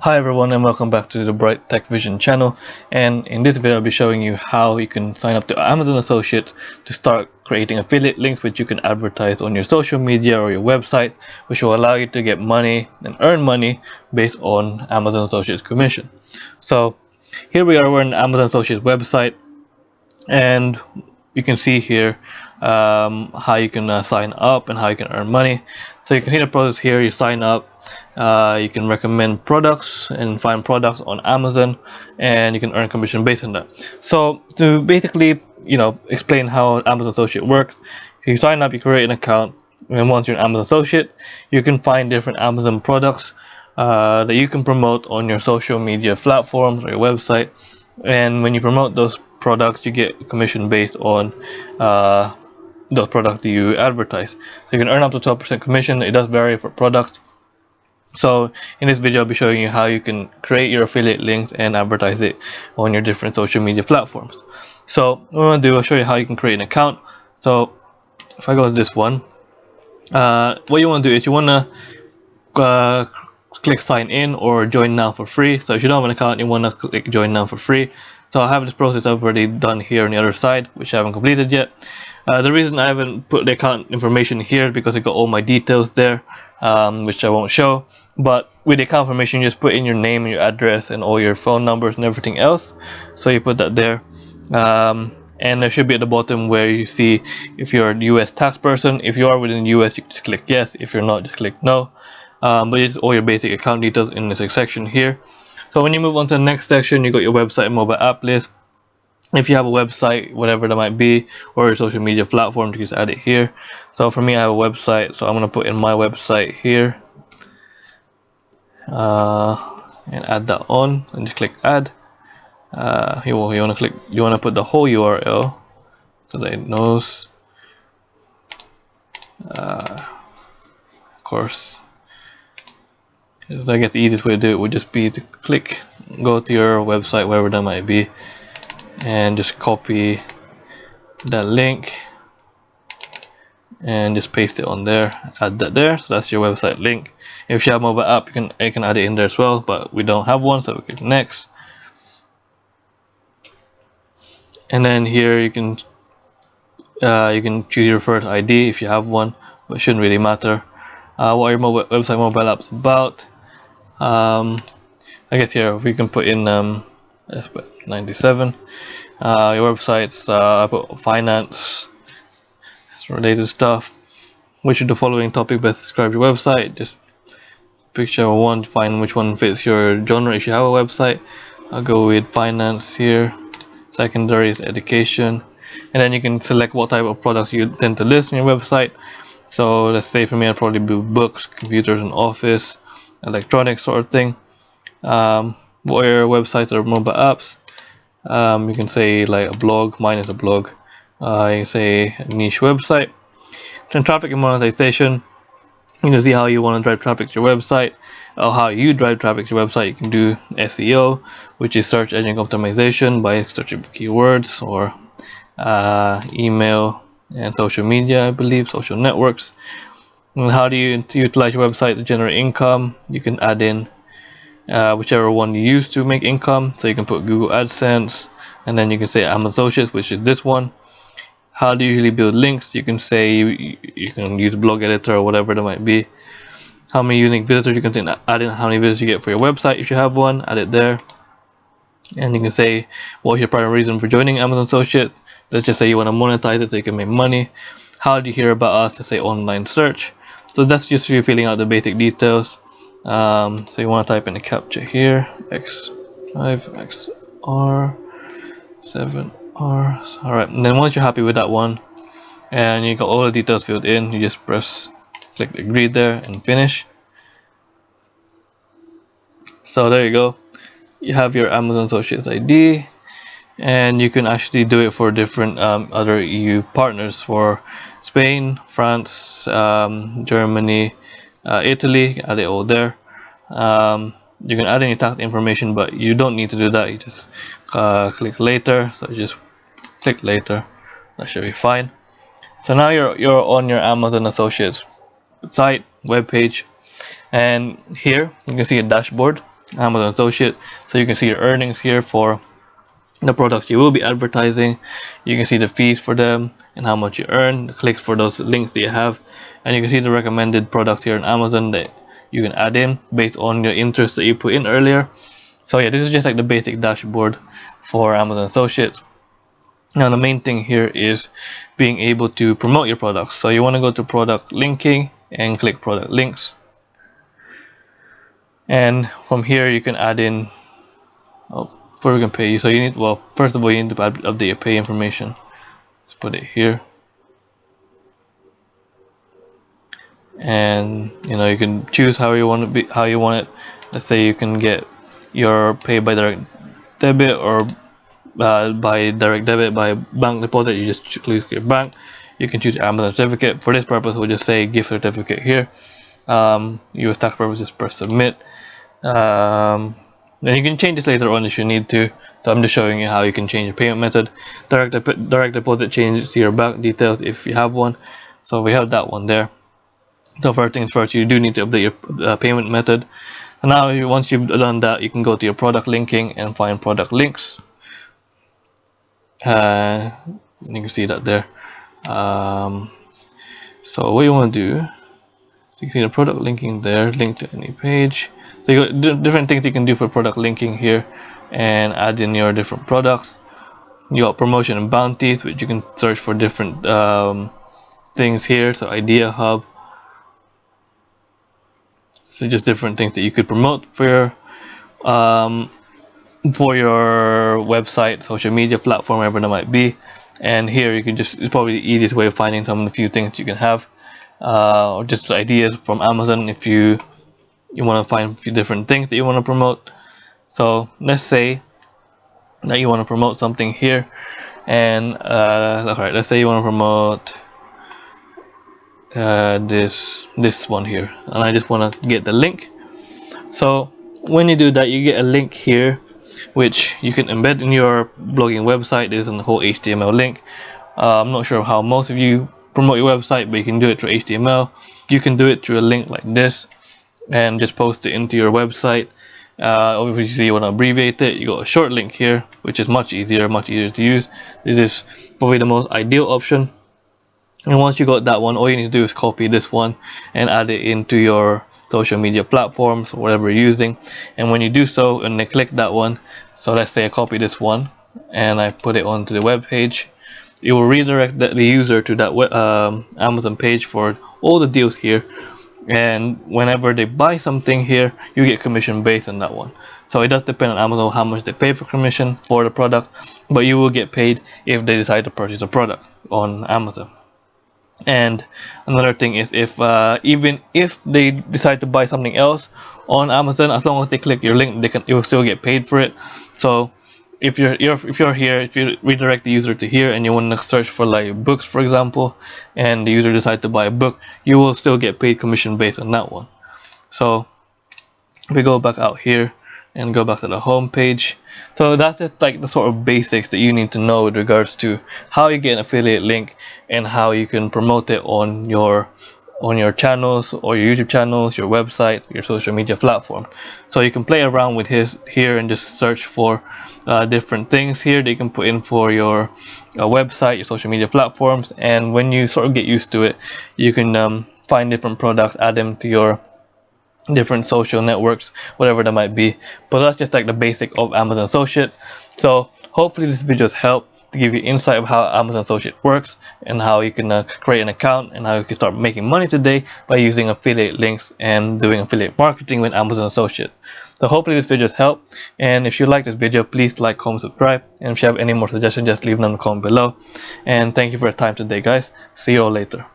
Hi everyone and welcome back to the Bright Tech Vision channel, and in this video I'll be showing you how you can sign up to Amazon Associates to start creating affiliate links which you can advertise on your social media or your website, which will allow you to get money and earn money based on Amazon Associates commission. So here we are, we're on the Amazon Associates website, and you can see here how you can sign up and how you can earn money. So you can see the process here. You sign up, you can recommend products and find products on Amazon, and you can earn commission based on that. So to basically explain how Amazon Associate works, if you sign up, you create an account, and once you're an Amazon Associate, you can find different Amazon products that you can promote on your social media platforms or your website. And when you promote those products, you get commission based on those products that you advertise. So you can earn up to 12% commission. It does vary for products. So in this video I'll be showing you how you can create your affiliate links and advertise it on your different social media platforms. So what I'm going to do, I'll show you how you can create an account. So if I go to this one, what you want to do is you want to click sign in or join now for free. So if you don't have an account, you want to click join now for free. So I have this process I've already done here on the other side, which I haven't completed yet. The reason I haven't put the account information here is because I got all my details there, which I won't show. But with the account information, you just put in your name and your address and all your phone numbers and everything else. So you put that there. And there should be at the bottom where you see if you're a US tax person. If you are within the US, you just click yes. If you're not, just click no. But it's all your basic account details in this section here. So when you move on to the next section, you got your website and mobile app list. If you have a website, whatever that might be, or your social media platform, you just add it here. So for me, I have a website, so I'm going to put in my website here and add that on, and just click add. You want to put the whole URL so that it knows. Of course, I guess the easiest way to do it would just be to go to your website, wherever that might be, and just copy that link and just paste it on there, add that there. So that's your website link. If you have a mobile app, you can add it in there as well, but we don't have one, so we click next. And then here you can choose your first ID if you have one, but it shouldn't really matter. What are your website mobile apps about? I guess here we can put in 97. Your websites, I put finance related stuff. Which of the following topic best describe your website? Just picture one, find which one fits your genre if you have a website. I'll go with finance here. Secondary is education, and then you can select what type of products you tend to list on your website. So let's say for me, I'd probably do books, computers and office, electronics sort of thing. What are your websites or mobile apps? You can say like a blog. Mine is a blog. You can say a niche website. Then traffic and monetization. You can see how you want to drive traffic to your website, or how you drive traffic to your website. You can do SEO, which is search engine optimization, by searching for keywords, or email and social media, I believe, social networks. And how do you utilize your website to generate income? You can add in whichever one you use to make income. So you can put Google AdSense, and then you can say Amazon Associates, which is this one. How do you usually build links? You can say you can use blog editor or whatever that might be. How many unique visitors you can add in, how many visitors you get for your website if you have one, add it there. And you can say what's your primary reason for joining Amazon Associates. Let's just say you want to monetize it so you can make money. How do you hear about us? To say online search. So that's just you filling out the basic details. So you want to type in a captcha here, X5XR7R. Alright, and then once you're happy with that one and you got all the details filled in, you just click agree there and finish. So there you go, you have your Amazon Associates ID, and you can actually do it for different other EU partners, for Spain, France, Germany, Italy. Add it all there. You can add any tax information, but you don't need to do that. You just click later. So you just click later. That should be fine. So now you're on your Amazon Associates site web page, and here you can see a dashboard. Amazon Associate. So you can see your earnings here for the products you will be advertising. You can see the fees for them and how much you earn, the clicks for those links that you have, and you can see the recommended products here on Amazon that you can add in based on your interests that you put in earlier. So yeah, this is just like the basic dashboard for Amazon Associates. Now the main thing here is being able to promote your products. So you want to go to product linking and click product links, and from here you can add in before we can pay you. So you need, well, first of all you need to update your pay information. Let's put it here, and you can choose how you want it. Let's say you can get your pay by direct debit or by direct debit by bank deposit. You just click your bank. You can choose Amazon certificate. For this purpose we'll just say gift certificate here. US tax purposes, press submit. Then you can change this later on if you need to, so I'm just showing you how you can change your payment method. Direct deposit changes to your bank details if you have one, so we have that one there. So first things first, you do need to update your payment method. And now once you've done that, you can go to your product linking and find product links. You can see that there. So what you want to do, so you can see the product linking there, link to any page. So you got different things you can do for product linking here and add in your different products. You got promotion and bounties, which you can search for different things here. So Idea Hub, so just different things that you could promote for your website, social media platform, wherever that might be. And here you can it's probably the easiest way of finding some of the few things you can have, or just ideas from Amazon if you want to find a few different things that you want to promote. So let's say that you want to promote something here, and alright, let's say you want to promote this one here, and I just want to get the link. So when you do that, you get a link here which you can embed in your blogging website. There's a whole HTML link. I'm not sure how most of you promote your website, but you can do it through HTML. You can do it through a link like this and just post it into your website. Obviously you want to abbreviate it. You got a short link here, which is much easier to use. This is probably the most ideal option. And once you got that one, all you need to do is copy this one and add it into your social media platforms or whatever you're using. And when you do so and I click that one, so let's say I copy this one and I put it onto the web page, it will redirect the user to that Amazon page for all the deals here, and whenever they buy something here, you get commission based on that one. So it does depend on Amazon how much they pay for commission for the product, but you will get paid if they decide to purchase a product on Amazon. And another thing is, if even if they decide to buy something else on Amazon, as long as they click your link, you will still get paid for it. So if you redirect the user to here and you want to search for like books, for example, and the user decides to buy a book, you will still get paid commission based on that one. So if we go back out here and go back to the home page, so that's just like the sort of basics that you need to know with regards to how you get an affiliate link and how you can promote it on your channels or your YouTube channels, your website, your social media platform. So you can play around with here and just search for different things here that you can put in for your website, your social media platforms, and when you sort of get used to it, you can find different products, add them to your different social networks, whatever that might be. But that's just like the basic of Amazon Associate. So hopefully this video has helped to give you insight of how Amazon Associate works and how you can create an account and how you can start making money today by using affiliate links and doing affiliate marketing with Amazon Associate. So hopefully this video has helped, and if you like this video, please like, comment, subscribe, and if you have any more suggestions, just leave them in the comment below. And thank you for your time today, guys. See you all later.